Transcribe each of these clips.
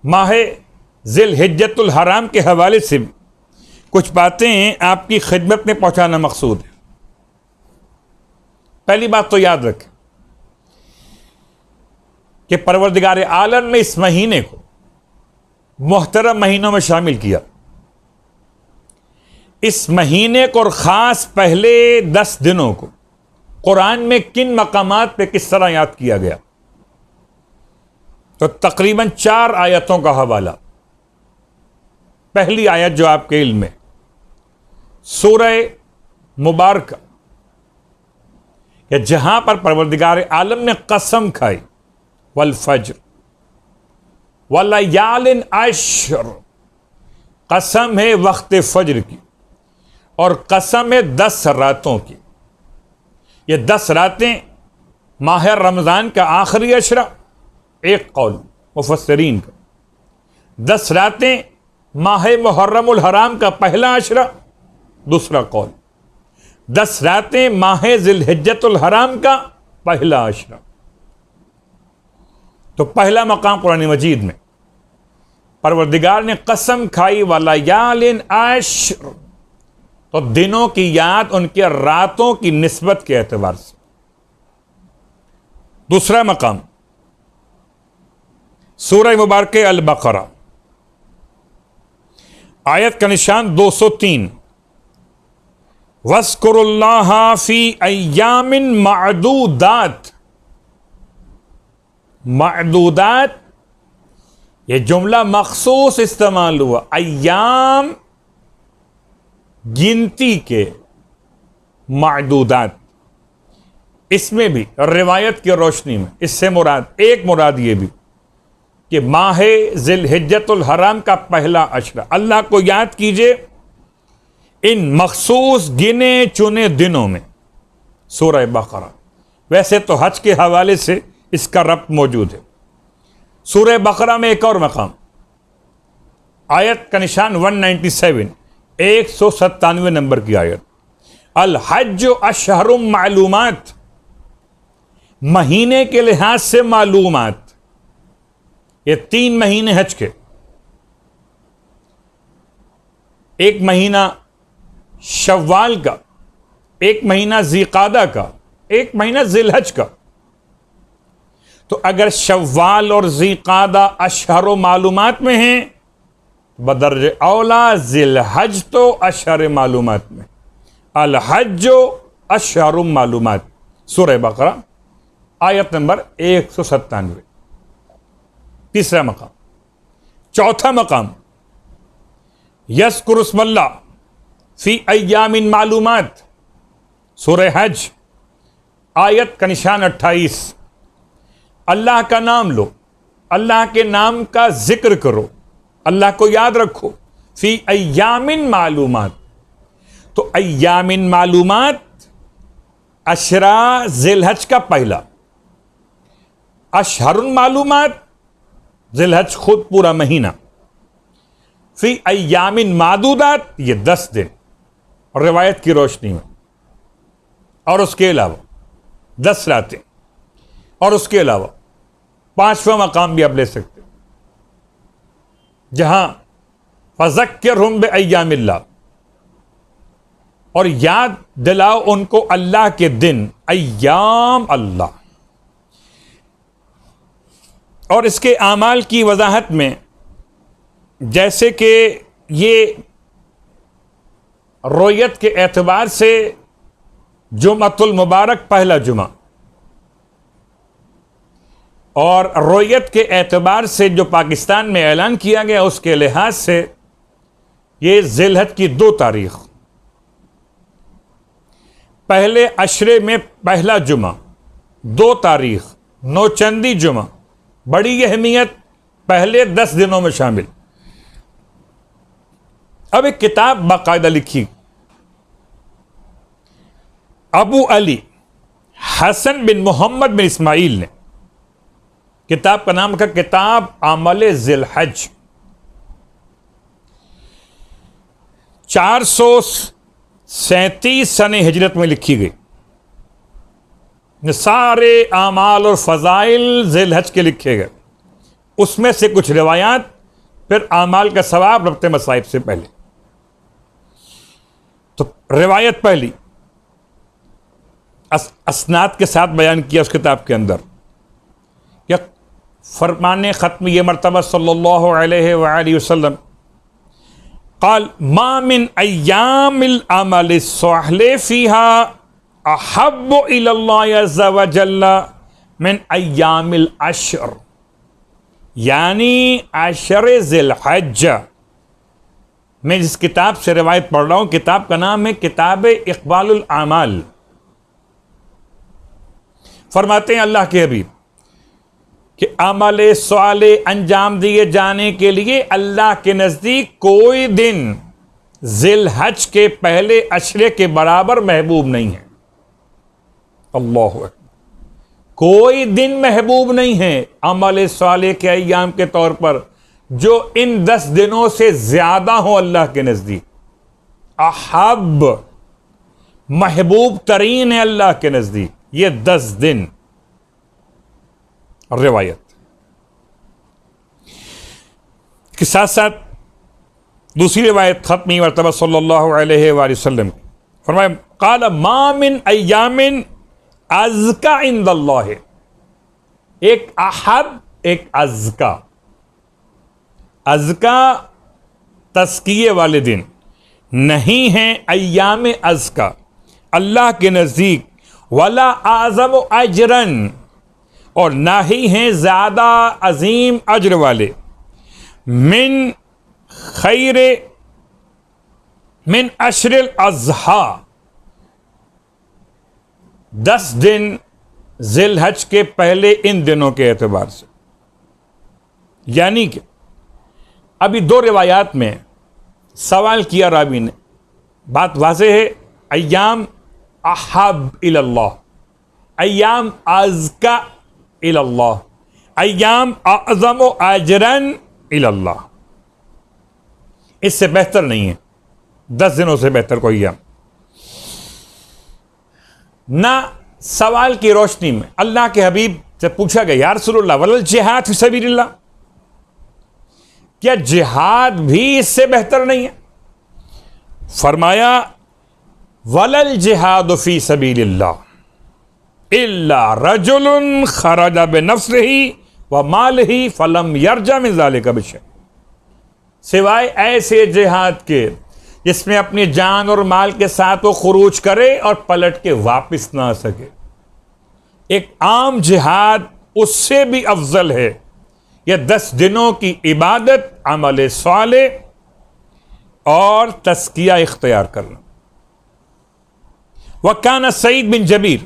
ماہ ذی الحجۃ الحرام کے حوالے سے کچھ باتیں آپ کی خدمت میں پہنچانا مقصود ہے۔ پہلی بات تو یاد رکھیں کہ پروردگار عالم نے اس مہینے کو محترم مہینوں میں شامل کیا۔ اس مہینے کو اور خاص پہلے 10 دنوں کو قرآن میں کن مقامات پہ کس طرح یاد کیا گیا؟ تو تقریباً 4 آیتوں کا حوالہ۔ پہلی آیت جو آپ کے علم میں سورہ مبارکہ کہ جہاں پر پروردگار عالم نے قسم کھائی والفجر ولیال عشر، قسم ہے وقت فجر کی اور قسم ہے 10 راتوں کی۔ یہ 10 راتیں ماہ رمضان کا آخری عشرہ، ایک قول مفسرین کا، 10 راتیں ماہ محرم الحرام کا پہلا عشرہ، دوسرا قول، 10 راتیں ماہ ذی الحجۃ الحرام کا پہلا عشرہ۔ تو پہلا مقام قرآن مجید میں پروردگار نے قسم کھائی ولیال عشر، تو دنوں کی یاد ان کے راتوں کی نسبت کے اعتبار سے۔ دوسرا مقام سورہ مبارکہ البقرہ، آیت کا نشان 203، وَاذْكُرُوا اللَّهَ فِي أَيَّامٍ مَعْدُودَاتٍ۔ معدودات یہ جملہ مخصوص استعمال ہوا، ایام گنتی کے، معدودات۔ اس میں بھی روایت کی روشنی میں اس سے ایک مراد یہ بھی کہ ماہ ذی الحجۃ الحرام کا پہلا عشرہ، اللہ کو یاد کیجئے ان مخصوص گنے چنے دنوں میں۔ سورہ بقرہ، ویسے تو حج کے حوالے سے اس کا ربط موجود ہے۔ سورہ بقرہ میں ایک اور مقام، آیت کا نشان 197، 197 نمبر کی آیت، الحج اشہر معلومات، مہینے کے لحاظ سے معلومات۔ یہ 3 مہینے حج کے، ایک مہینہ شوال کا، ایک مہینہ ذی قعدہ کا، ایک مہینہ ذی الحج کا۔ تو اگر شوال اور ذی قعدہ اشہر و معلومات میں ہیں، بدرج اولا ذی الحج تو اشہر معلومات میں، الحج اشہر معلومات۔ سورہ بقرہ آیت نمبر 197۔ تیسرا مقام۔ چوتھا مقام، یذکر اسم اللہ فی ایام معلومات، سورہ حج آیت کا نشان 28، اللہ کا نام لو، اللہ کے نام کا ذکر کرو، اللہ کو یاد رکھو، فی ایام معلومات۔ تو ایام معلومات عشرہ ذی الحج کا پہلا، اشہر معلومات ذی الحج خود پورا مہینہ، فی ایام معدودات یہ 10 دن روایت کی روشنی میں، اور اس کے علاوہ 10 راتیں، اور اس کے علاوہ 5واں مقام بھی آپ لے سکتے جہاں فذکرہم بایام اللہ، اور یاد دلاؤ ان کو اللہ کے دن، ایام اللہ۔ اور اس کے اعمال کی وضاحت میں جیسے کہ یہ رویت کے اعتبار سے جمعۃ المبارک پہلا جمعہ، اور رویت کے اعتبار سے جو پاکستان میں اعلان کیا گیا اس کے لحاظ سے یہ ذی الحج کی 2 تاریخ، پہلے عشرے میں پہلا جمعہ، 2 تاریخ نوچندی جمعہ، بڑی اہمیت، پہلے 10 دنوں میں شامل۔ اب ایک کتاب باقاعدہ لکھی ابو علی حسن بن محمد بن اسماعیل نے، کتاب کا نام کا کتاب عمل ذی الحج، 437 سنہ ہجرت میں لکھی گئی۔ سارے اعمال اور فضائل ذی الحج کے لکھے گئے، اس میں سے کچھ روایات پھر اعمال کا ثواب ربط مصائب سے پہلے. تو روایت پہلی اسناد کے ساتھ بیان کیا اس کتاب کے اندر کہ فرمان ختم یہ مرتبہ صلی اللہ علیہ وآلہ وسلم قال ما من ایام العمل الصالح فيها احب الى الله عز وجل من ایام العشر، یعنی عشر ذی الحجہ. میں جس کتاب سے روایت پڑھ رہا ہوں کتاب کا نام ہے کتاب اقبال الاعمال. فرماتے ہیں اللہ کے حبیب کہ عمل صالح انجام دیے جانے کے لیے اللہ کے نزدیک کوئی دن ذی الحج کے پہلے عشرے کے برابر محبوب نہیں ہے. اللہ اکبر. کوئی دن محبوب نہیں ہے عمل صالح کے ایام کے طور پر جو ان 10 دنوں سے زیادہ ہوں اللہ کے نزدیک. احب محبوب ترین ہے اللہ کے نزدیک یہ 10 دن. روایت کے ساتھ ساتھ دوسری روایت ختمی مرتبہ صلی اللہ علیہ وآلہ وسلم فرمایا قال ما من ایام ازکا عند اللہ. ایک احب ایک ازکا. ازکا تزکیے والے دن نہیں ہیں ایام ازکا اللہ کے نزدیک ولا اعظم اجرن اور نہ ہی ہیں زیادہ عظیم اجر والے من خیر من عشر الاضحیٰ 10 دن ذی الحج کے پہلے ان دنوں کے اعتبار سے. یعنی کہ ابھی 2 روایات میں سوال کیا راوی نے، بات واضح ہے ایام احب الی اللہ، ایام ازکا الی اللہ، ایام اعظم اجرن الی اللہ. اس سے بہتر نہیں ہے 10 دنوں سے بہتر کوئی ایام. نہ سوال کی روشنی میں اللہ کے حبیب سے پوچھا گیا یا رسول اللہ ولل جہاد فی سبیل اللہ، کیا جہاد بھی اس سے بہتر نہیں ہے؟ فرمایا ولل جہاد فی سبیل اللہ الا رجل خرج بنفسہ ومالہ فلم یرجع من ذلک بشیء، سوائے ایسے جہاد کے جس میں اپنی جان اور مال کے ساتھ وہ خروج کرے اور پلٹ کے واپس نہ آ سکے. ایک عام جہاد اس سے بھی افضل ہے یہ 10 دنوں کی عبادت، عمل صالح اور تزکیہ اختیار کرنا. وکان سعید بن جبیر،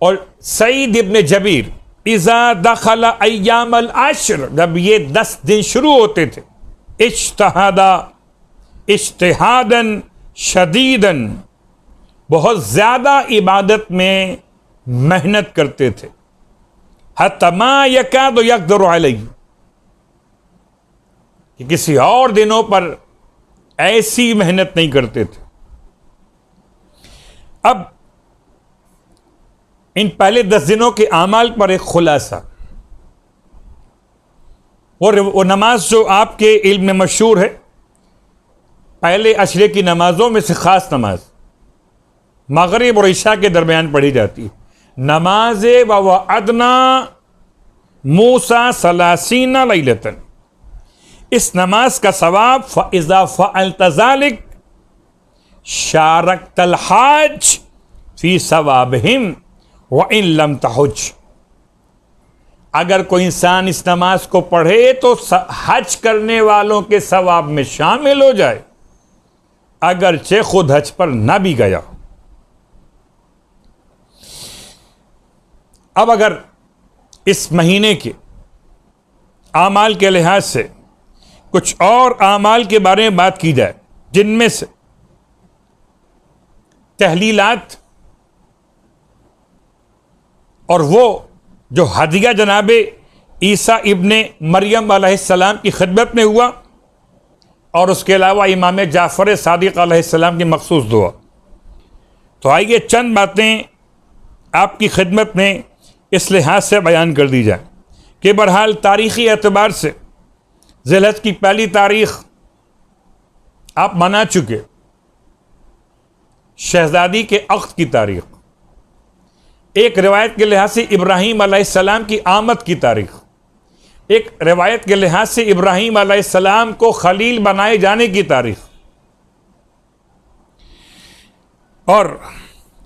اور سعید ابن جبیر اذا دخل ایام العشر، جب یہ 10 دن شروع ہوتے تھے، اجتہادا شدیدا، بہت زیادہ عبادت میں محنت کرتے تھے. حتی ما یکاد یقدر علیہ، کہ کسی اور دنوں پر ایسی محنت نہیں کرتے تھے. اب ان پہلے 10 دنوں کے اعمال پر ایک خلاصہ، وہ نماز جو آپ کے علم میں مشہور ہے، پہلے عشرے کی نمازوں میں سے خاص نماز مغرب اور عشاء کے درمیان پڑھی جاتی ہے، نماز ووعدنا موسیٰ 30 لیلۃ. اس نماز کا ثواب فَإِذَا فَعَلْتَ ذَلِكَ شَارَكْتَ الْحَاجَّ فِي ثَوَابِهِمْ وَإِن لَمْ تَحُجَّ. اگر کوئی انسان اس نماز کو پڑھے تو حج کرنے والوں کے ثواب میں شامل ہو جائے اگرچہ خود حج پر نہ بھی گیا. اب اگر اس مہینے کے اعمال کے لحاظ سے کچھ اور اعمال کے بارے میں بات کی جائے، جن میں سے تحلیلات اور وہ جو ہدیہ جناب عیسیٰ ابن مریم علیہ السلام کی خدمت میں ہوا، اور اس کے علاوہ امام جعفر صادق علیہ السلام کی مخصوص دعا، تو آئیے چند باتیں آپ کی خدمت میں اس لحاظ سے بیان کر دی جائیں کہ بہرحال تاریخی اعتبار سے ذی الحج کی پہلی تاریخ آپ منا چکے، شہزادی کے عقد کی تاریخ، ایک روایت کے لحاظ سے ابراہیم علیہ السلام کی آمد کی تاریخ، ایک روایت کے لحاظ سے ابراہیم علیہ السلام کو خلیل بنائے جانے کی تاریخ، اور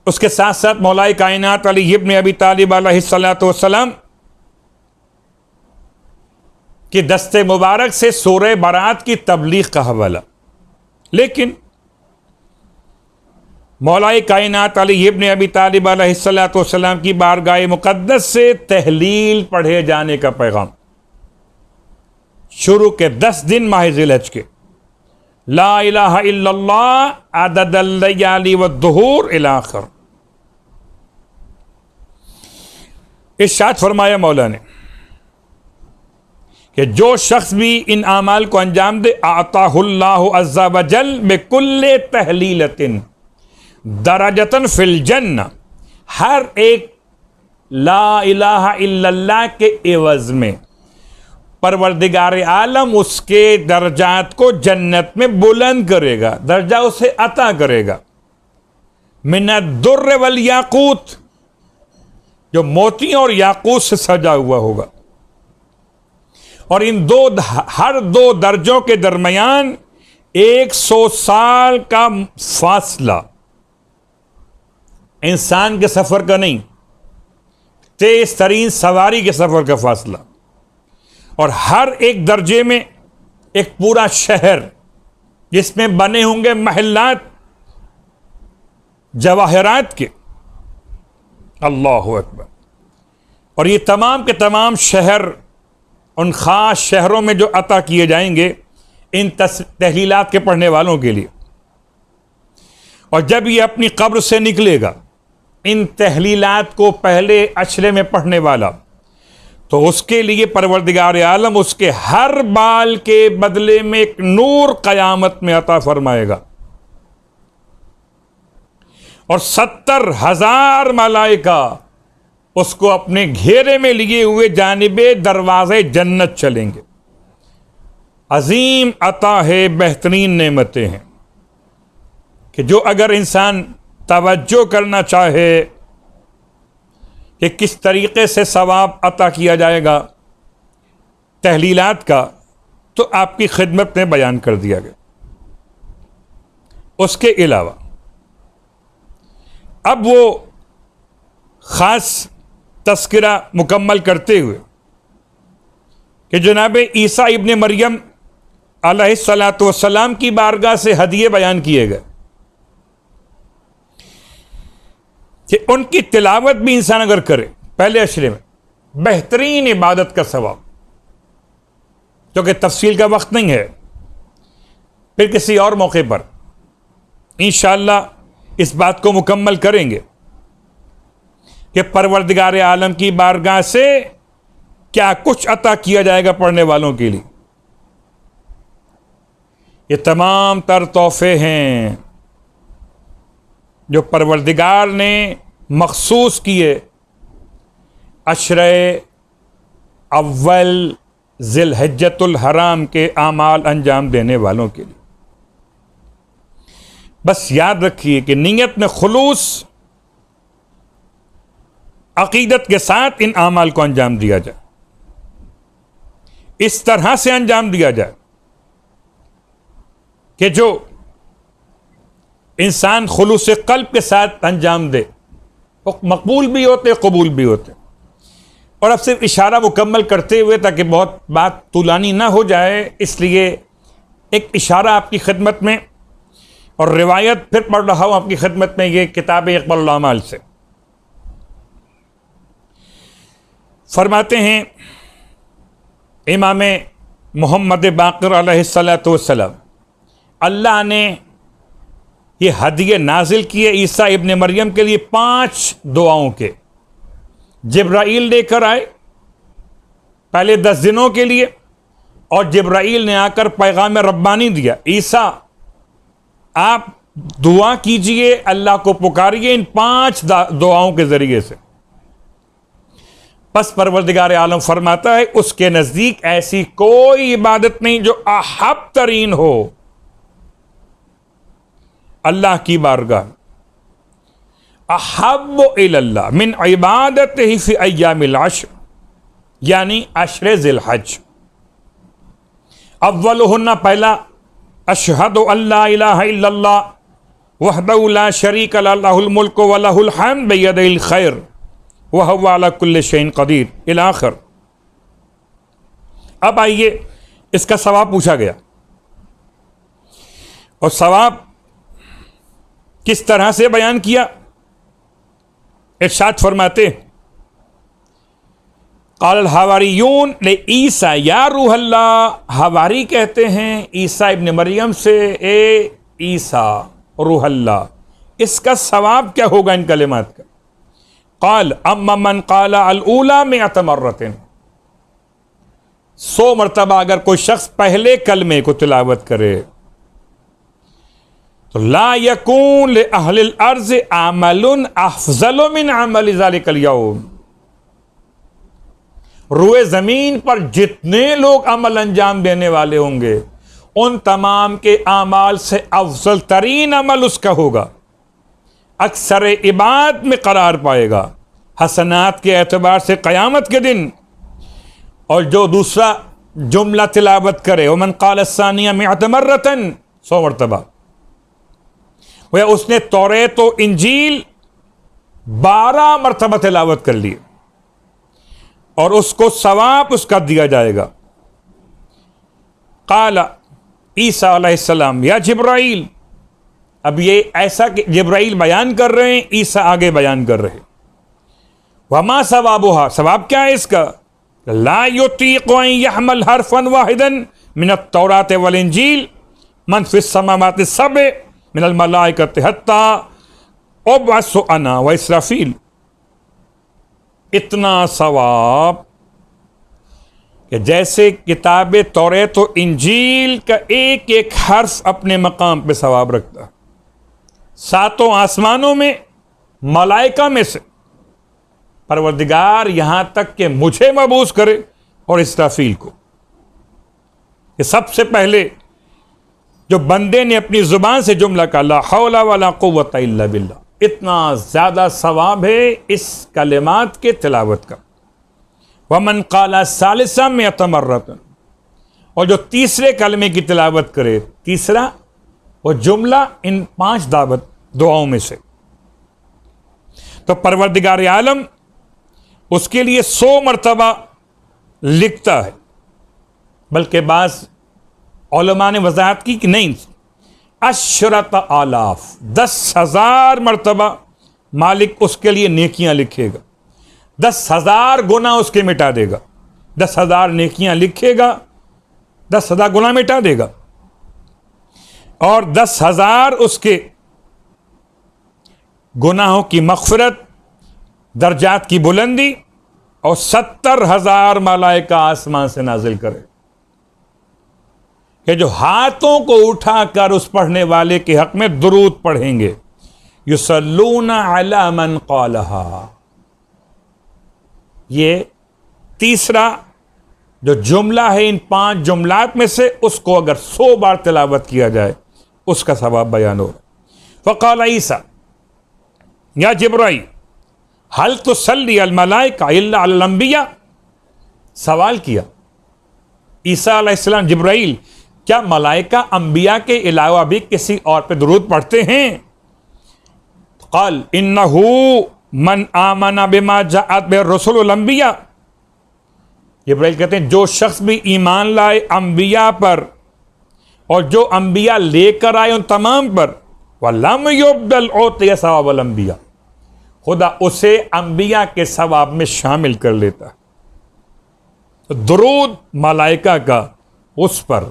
اس کے ساتھ ساتھ مولا کائنات علی ابن ابی طالب علیہ السلام کی دست مبارک سے سورہ برات کی تبلیغ کا حوالہ۔ لیکن مولا کائنات علی ابن ابی طالب علیہ السلام کی بارگاہ مقدس سے تحلیل پڑھے جانے کا پیغام شروع کے 10 دن ماہ ذی الحج کے، لا الہ الا اللہ عدد اللیالی والدہور الی آخر۔ ارشاد فرمایا مولا نے کہ جو شخص بھی ان اعمال کو انجام دے، اعطاہ اللہ عز وجل بکل تحلیلۃ درجۃ فی الجنہ، ہر ایک لا الہ الا اللہ کے عوض میں پروردگار عالم اس کے درجات کو جنت میں بلند کرے گا، درجہ اسے عطا کرے گا۔ من الدر والیاقوت، جو موتیوں اور یاقوت سے سجا ہوا ہوگا، اور ان ہر دو درجوں کے درمیان 100 سال کا فاصلہ، انسان کے سفر کا نہیں، تیز ترین سواری کے سفر کا فاصلہ، اور ہر ایک درجے میں ایک پورا شہر جس میں بنے ہوں گے محلات جواہرات کے، اللہ اکبر۔ اور یہ تمام کے تمام شہر ان خاص شہروں میں جو عطا کیے جائیں گے ان تحلیلات کے پڑھنے والوں کے لیے، اور جب یہ اپنی قبر سے نکلے گا ان تحلیلات کو پہلے عشرے میں پڑھنے والا، تو اس کے لیے پروردگار عالم اس کے ہر بال کے بدلے میں ایک نور قیامت میں عطا فرمائے گا، اور 70,000 ملائکہ اس کو اپنے گھیرے میں لیے ہوئے جانب دروازے جنت چلیں گے۔ عظیم عطا ہے، بہترین نعمتیں ہیں کہ جو اگر انسان توجہ کرنا چاہے کہ کس طریقے سے ثواب عطا کیا جائے گا تحلیلات کا، تو آپ کی خدمت میں بیان کر دیا گیا۔ اس کے علاوہ اب وہ خاص تذکرہ مکمل کرتے ہوئے کہ جناب عیسیٰ ابن مریم علیہ السلام کی بارگاہ سے ہدیے بیان کیے گئے کہ ان کی تلاوت بھی انسان اگر کرے پہلے عشرے میں، بہترین عبادت کا ثواب، کیونکہ تفصیل کا وقت نہیں ہے، پھر کسی اور موقع پر انشاءاللہ اس بات کو مکمل کریں گے کہ پروردگار عالم کی بارگاہ سے کیا کچھ عطا کیا جائے گا پڑھنے والوں کے لیے۔ یہ تمام تر تحفے ہیں جو پروردگار نے مخصوص کیے عشرہ اول ذی الحجۃ الحرام کے اعمال انجام دینے والوں کے لیے۔ بس یاد رکھیے کہ نیت میں خلوص، عقیدت کے ساتھ ان اعمال کو انجام دیا جائے، اس طرح سے انجام دیا جائے کہ جو انسان خلوص قلب کے ساتھ انجام دے وہ مقبول بھی ہوتے، قبول بھی ہوتے۔ اور اب صرف اشارہ مکمل کرتے ہوئے تاکہ بہت بات طولانی نہ ہو جائے، اس لیے ایک اشارہ آپ کی خدمت میں اور روایت پھر پڑھ رہا ہوں آپ کی خدمت میں، یہ کتاب اقبال الاعمال سے۔ فرماتے ہیں امام محمد باقر علیہ السلام، اللہ نے یہ ہدیے نازل کیے عیسیٰ ابن مریم کے لیے 5 دعاؤں کے۔ جبرائیل لے کر آئے پہلے 10 دنوں کے لیے، اور جبرائیل نے آ کر پیغام ربانی دیا، عیسیٰ آپ دعا کیجئے، اللہ کو پکاریے ان 5 دعاؤں کے ذریعے سے۔ پس پروردگار عالم فرماتا ہے اس کے نزدیک ایسی کوئی عبادت نہیں جو احب ترین ہو اللہ کی بارگاہ، احب الی اللہ من عبادتہ فی ایام العشر، یعنی عشر ذی الحج۔ اولہن، پہلا، اشہد ان لا الہ الا اللہ وحدہ لا شریک لہ لہ الملک ولہ الحمد بیدہ الخیر وہو علی کل شیء قدیر الی آخر۔ اب آئیے، اس کا ثواب پوچھا گیا، اور ثواب کس طرح سے بیان کیا؟ ارشاد فرماتے قال الحواریون لعیسیٰ یا روح اللہ، حواری کہتے ہیں عیسیٰ ابن مریم سے، اے عیسیٰ روح اللہ، اس کا ثواب کیا ہوگا ان کلمات کا؟ قال اما من قال الاولی 100 مرۃ، 100 مرتبہ اگر کوئی شخص پہلے کلمے کو تلاوت کرے تو لا یکون لأہل الارض عمل افضل من عمل ذلک اليوم، روئے زمین پر جتنے لوگ عمل انجام دینے والے ہوں گے ان تمام کے اعمال سے افضل ترین عمل اس کا ہوگا، اکثر عباد میں قرار پائے گا حسنات کے اعتبار سے قیامت کے دن۔ اور جو دوسرا جملہ تلاوت کرے ومن قال الثانیہ 100 مرۃ، 100 مرتبہ، وہ اس نے توریت و انجیل 12 مرتبہ تلاوت کر لی اور اس کو ثواب اس کا دیا جائے گا۔ قال عیسیٰ علیہ السلام یا جبرائیل، اب یہ ایسا کہ جبرائیل بیان کر رہے ہیں، عیسیٰ آگے بیان کر رہے، وما ثوابها، ثواب کیا ہے اس کا؟ لا یطیق ان یحمل حرفا واحدا من التوراۃ والانجیل من فی السماوات السبع من الملائکۃ حتی ابعث انا واسرافیل، اتنا ثواب کہ جیسے کتاب توریت و انجیل کا ایک ایک حرف اپنے مقام پہ ثواب رکھتا ہے، 7 آسمانوں میں، ملائکہ میں سے پروردگار یہاں تک کہ مجھے مبعوث کرے اور اسرافیل کو، کہ سب سے پہلے جو بندے نے اپنی زبان سے جملہ کہا لا حول ولا قوت الا باللہ، اتنا زیادہ ثواب ہے اس کلمات کے تلاوت کا۔ ومن قال ثالثا 100 مرۃ، اور جو تیسرے کلمے کی تلاوت کرے، تیسرا وہ جملہ ان 5 دعوت دعاؤں میں سے، تو پروردگار عالم اس کے لیے 100 مرتبہ لکھتا ہے، بلکہ بعض علماء نے وضاحت کی کہ نہیں، 10,000 10,000 مرتبہ مالک اس کے لیے نیکیاں لکھے گا، 10,000 گناہ اس کے مٹا دے گا، 10,000 نیکیاں لکھے گا، 10,000 گناہ مٹا دے گا، اور 10,000 اس کے گناہوں کی مغفرت، درجات کی بلندی، اور 70,000 ملائکہ آسمان سے نازل کرے کہ جو ہاتھوں کو اٹھا کر اس پڑھنے والے کے حق میں درود پڑھیں گے، یصلون علی من قالها۔ یہ تیسرا جو جملہ ہے ان 5 جملات میں سے، اس کو اگر 100 بار تلاوت کیا جائے اس کا ثواب بیان ہو۔ فقال عیسیٰ یا جبرائیل هل تصلی الملائکہ الا علی الانبیاء، سوال کیا عیسیٰ علیہ السلام، جبرائیل کیا ملائکہ انبیاء کے علاوہ بھی کسی اور پہ درود پڑھتے ہیں؟ قال انہ من آمن بما جاءت به الرسل الانبیاء، جبرائیل کہتے ہیں جو شخص بھی ایمان لائے انبیاء پر اور جو انبیاء لے کر آئے ان تمام پر، وَلَمْ يُبْدَلْ عُوتِيَ ثَوَابَ الْأَنْبِيَاء، خدا اسے انبیاء کے ثواب میں شامل کر لیتا ہے۔ درود ملائکہ کا اس پر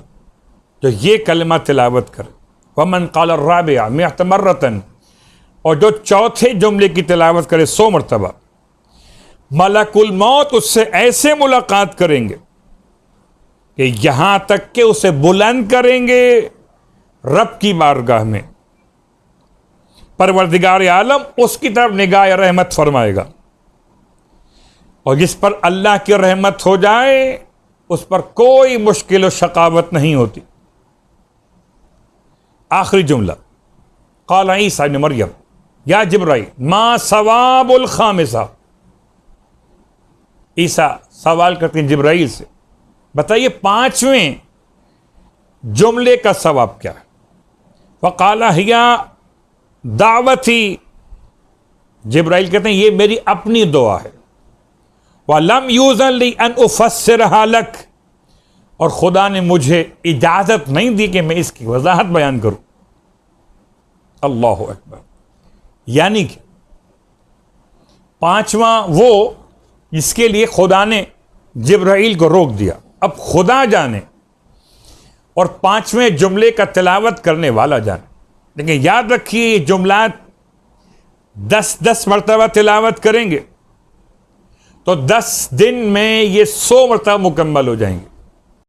جو یہ کلمہ تلاوت کرے، وَمَنْ قَالَ الرَّابِعَ 100 مرۃ، اور جو چوتھے جملے کی تلاوت کرے 100 مرتبہ، ملک الموت اس سے ایسے ملاقات کریں گے کہ یہاں تک کہ اسے بلند کریں گے رب کی بارگاہ میں، پروردگار عالم اس کی طرف نگاہ رحمت فرمائے گا، اور جس پر اللہ کی رحمت ہو جائے اس پر کوئی مشکل و شقاوت نہیں ہوتی. آخری جملہ قال عیسیٰ ابن مریم یا جبرائیل ما ثواب الخامسہ. عیسیٰ سوال کرتے ہیں جبرائیل سے، بتائیے پانچویں جملے کا ثواب کیا ہے؟ فقال ہی دعوتی. جبرائیل کہتے ہیں یہ میری اپنی دعا ہے. وَلَمْ يُؤْذَنْ لِي أَنْ أُفَسِّرَهَا لَكَ، اور خدا نے مجھے اجازت نہیں دی کہ میں اس کی وضاحت بیان کروں. اللہ اکبر. یعنی کہ پانچواں وہ جس کے لیے خدا نے جبرائیل کو روک دیا، اب خدا جانے اور پانچویں جملے کا تلاوت کرنے والا جانے. لیکن یاد رکھیے یہ جملات 10 مرتبہ تلاوت کریں گے تو 10 دن میں یہ 100 مرتبہ مکمل ہو جائیں گے.